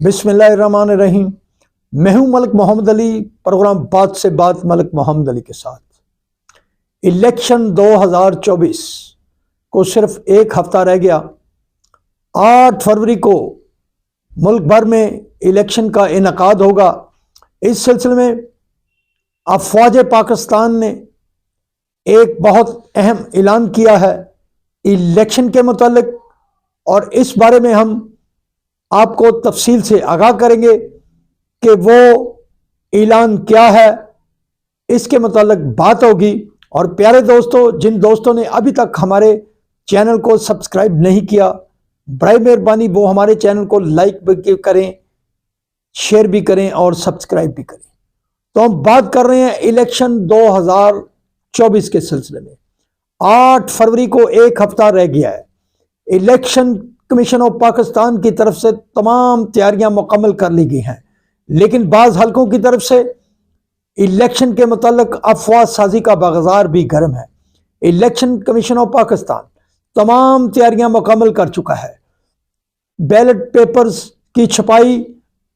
बिस्मिल्लाहिर्रहमानिर्रहीम। मैं हूं मलिक मोहम्मद अली, प्रोग्राम बात से बात मलिक मोहम्मद अली के साथ। इलेक्शन 2024 को सिर्फ एक हफ्ता रह गया। 8 फरवरी को मुल्क भर में इलेक्शन का इनेकाद होगा। इस सिलसिले में अफवाज पाकिस्तान ने एक बहुत अहम ऐलान किया है इलेक्शन के मुतालिक, और इस बारे में हम आपको तफसील से आगाह करेंगे कि वो ऐलान क्या है। इसके मुतालिक बात होगी। और प्यारे दोस्तों, जिन दोस्तों ने अभी तक हमारे चैनल को सब्सक्राइब नहीं किया, बराए मेहरबानी वो हमारे चैनल को लाइक भी करें, शेयर भी करें और सब्सक्राइब भी करें। तो हम बात कर रहे हैं इलेक्शन 2024 के सिलसिले में। 8 फरवरी को एक हफ्ता रह गया है। इलेक्शन कमीशन ऑफ पाकिस्तान की तरफ से तमाम तैयारियां मुकम्मल कर ली गई हैं, लेकिन बाज़ हलकों की तरफ से इलेक्शन के मुताल्लिक अफवाह साजी का बाजार भी गर्म है। इलेक्शन कमीशन ऑफ पाकिस्तान तमाम तैयारियां मुकम्मल कर चुका है। बैलेट पेपर्स की छपाई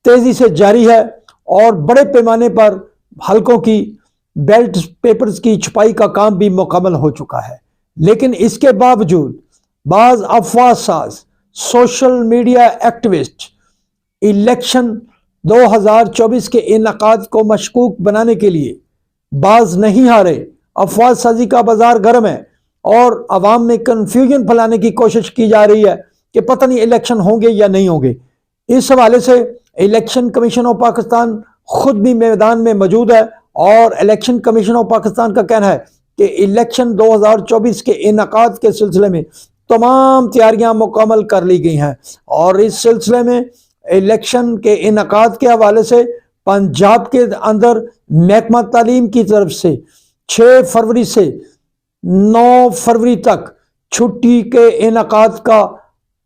तेजी से जारी है और बड़े पैमाने पर हलकों की बैलेट पेपर्स की छपाई का काम भी मुकम्मल हो चुका है। लेकिन इसके बावजूद बाज़ अफवाह साज सोशल मीडिया एक्टिविस्ट इलेक्शन 2024 के इनेकाद को मशकूक बनाने के लिए बाज नहीं हारे। अफवाह साजी का बाजार गर्म है और आवाम में कंफ्यूजन फैलाने की कोशिश की जा रही है कि पता नहीं इलेक्शन होंगे या नहीं होंगे। इस हवाले से इलेक्शन कमीशन ऑफ पाकिस्तान खुद भी मैदान में मौजूद है और इलेक्शन कमीशन ऑफ पाकिस्तान का कहना है कि इलेक्शन 2024 के इनेकाद के सिलसिले में तमाम तैयारियां मुकम्मल कर ली गई हैं। और इस सिलसिले में इलेक्शन के इनेकाद के हवाले से पंजाब के अंदर महकमा तालीम की तरफ से 6 फरवरी से 9 फरवरी तक छुट्टी के इनेकाद का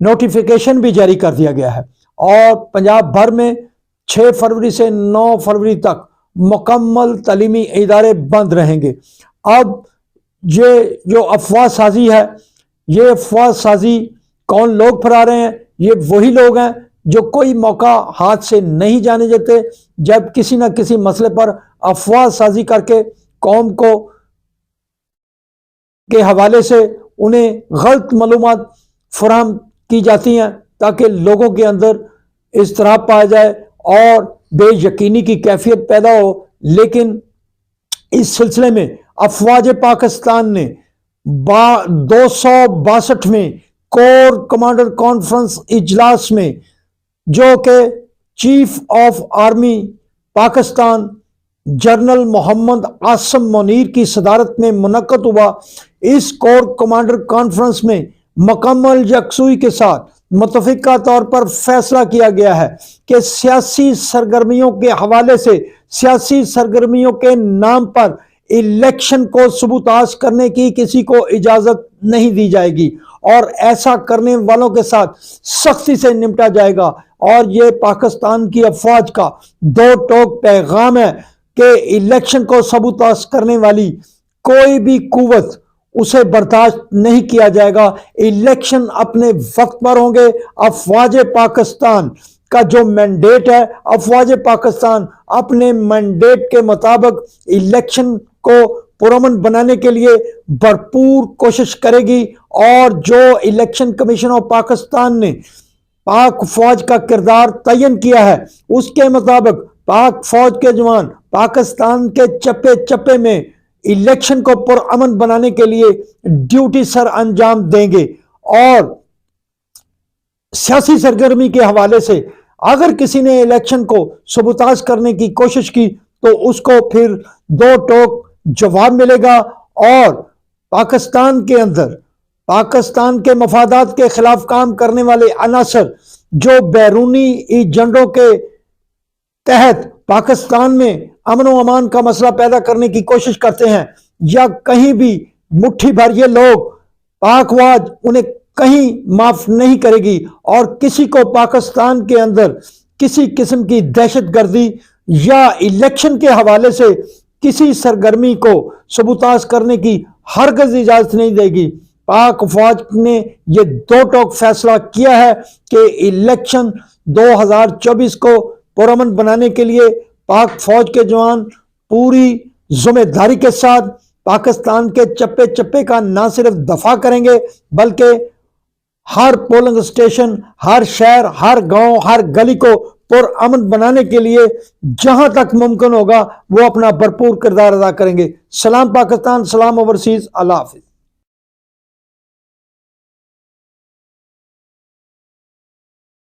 नोटिफिकेशन भी जारी कर दिया गया है और पंजाब भर में 6 फरवरी से 9 फरवरी तक मुकम्मल तालीमी इदारे बंद रहेंगे। अब ये जो अफवाह साजी है, ये अफवाह साजी कौन लोग फैला रहे हैं? ये वही लोग हैं जो कोई मौका हाथ से नहीं जाने देते जब किसी न किसी मसले पर अफवाह साजी करके कौम को के हवाले से उन्हें गलत मालूमात फराहम की जाती हैं ताकि लोगों के अंदर इज़्तिराब पाया जाए और बेयकीनी की कैफियत पैदा हो। लेकिन इस सिलसिले में अफवाज पाकिस्तान ने 262वें कोर कमांडर कॉन्फ्रेंस इजलास में, जो कि chief of army Pakistan general Mohammad Asim Munir की सदारत में मुनक्कद हुआ, इस कोर कमांडर कॉन्फ्रेंस में मुकम्मल यकसुई के साथ मुतफिका तौर पर फैसला किया गया है कि सियासी सरगर्मियों के हवाले से, सियासी सरगर्मियों के नाम पर इलेक्शन को सबूताज करने की किसी को इजाजत नहीं दी जाएगी और ऐसा करने वालों के साथ सख्ती से निपटा जाएगा। और ये पाकिस्तान की अफवाज का दो टोक पैगाम है कि इलेक्शन को सबूताज करने वाली कोई भी कुव्वत उसे बर्दाश्त नहीं किया जाएगा। इलेक्शन अपने वक्त पर होंगे। अफवाज पाकिस्तान का जो मैंडेट है, अफवाज पाकिस्तान अपने मैंडेट के मुताबिक इलेक्शन को पुरअमन बनाने के लिए भरपूर कोशिश करेगी। और जो इलेक्शन कमीशन ऑफ पाकिस्तान ने पाक फौज का किरदार तयन किया है, उसके मुताबिक पाक फौज के जवान पाकिस्तान के चप्पे चप्पे में इलेक्शन को पुरअमन बनाने के लिए ड्यूटी सर अंजाम देंगे। और सियासी सरगर्मी के हवाले से अगर किसी ने इलेक्शन को सबूताज करने की कोशिश की तो उसको फिर दो टोक जवाब मिलेगा। और पाकिस्तान के अंदर पाकिस्तान के मफादात के खिलाफ काम करने वाले अनासर जो बैरूनी एजेंडों के तहत पाकिस्तान में अमन व अमान का मसला पैदा करने की कोशिश करते हैं, या कहीं भी मुट्ठी भर ये लोग, पाकवाज उन्हें कहीं माफ नहीं करेगी और किसी को पाकिस्तान के अंदर किसी किस्म की दहशतगर्दी या इलेक्शन के हवाले से किसी सरगर्मी को सबूताज करने की हरगिज़ इजाजत नहीं देगी। پاک فوج نے یہ دو ٹوک فیصلہ کیا ہے کہ الیکشن 2024 کو پرامن بنانے کے لیے پاک فوج کے جوان پوری ذمہ داری کے ساتھ پاکستان کے چپے چپے کا نہ صرف دفاع کریں گے بلکہ ہر پولنگ اسٹیشن، ہر شہر، ہر گاؤں، ہر گلی کو پرامن بنانے کے لیے جہاں تک ممکن ہوگا وہ اپنا بھرپور کردار ادا کریں گے۔ سلام پاکستان، سلام اوورسیز، اللہ حافظ۔